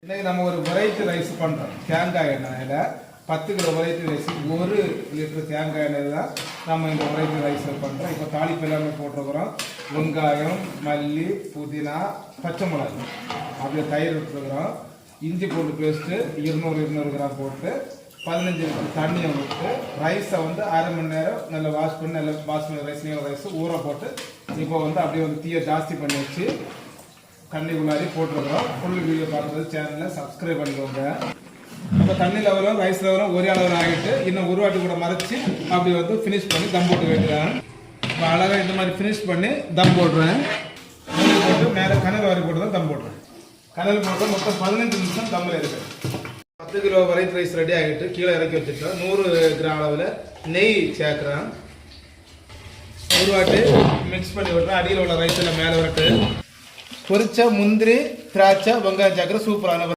இன்னைக்கு நம்ம ஒரு வெரைட்டி ரைஸ் பண்றோம். தேங்காய் எண்ணெயில 10 கிலோ வெரைட்டி ரைஸ், 1 லிட்டர் தேங்காய் எண்ணெய் தான் நம்ம இந்த வெரைட்டி ரைஸ் பண்றோம். இப்போ தாளிப்பு எல்லாமே போட்டிருக்கிறோம். வெங்காயம், மல்லி, புதினா, பச்சை மிளகு, அப்படியே தயிர் விட்டுருக்குறோம். இஞ்சி பூண்டு பேஸ்ட்டு 200 கிராம் போட்டு 15 லிட்டர் தண்ணியை விட்டு ரைஸை வந்து அரை மணி நேரம் நல்லா வாஷ் பண்ணி நல்லா பாஸ்மதி ரைஸ் ஊற போட்டு இப்போ வந்து அப்படியே வந்து தீயை ஜாஸ்தி பண்ணி வச்சு தண்ணிக்குள்ளாரி போட்டுருக்குறோம். ஃபுல் வீடியோ பார்க்குறது சேனலை சப்ஸ்கிரைப் பண்ணிக்கோங்க. இப்போ தண்ணி லெவலும் ரைஸ் லெவலும் ஒரே அளவில் ஆகிட்டு இன்னும் ஒரு வாட்டி கூட மறைச்சி அப்படி வந்து ஃபினிஷ் பண்ணி தம் போட்டு வைக்கிறேன். இப்போ அழகாக இந்த மாதிரி ஃபினிஷ் பண்ணி தம் போடுறேன். மூடி போட்டு மேலே கனல் வாரி போட்டு தான் தம் போடுறேன். கனல் போட்டு மொத்தம் 15 நிமிஷம் தம்மில் இருக்குது. 10 கிலோ வெரைட்டி ரைஸ் ரெடி ஆகிட்டு கீழே இறக்கி வச்சுட்டோம். 100 கிராம் அளவில் நெய் சேர்க்குறேன். ஒரு வாட்டி மிக்ஸ் பண்ணி விட்டுறேன். அடியில் உள்ள ரைஸில் மேலே விட்டு பொரிச்ச முந்திரி, திராட்சை, வெங்காயம் சேர்க்குற சூப்பரான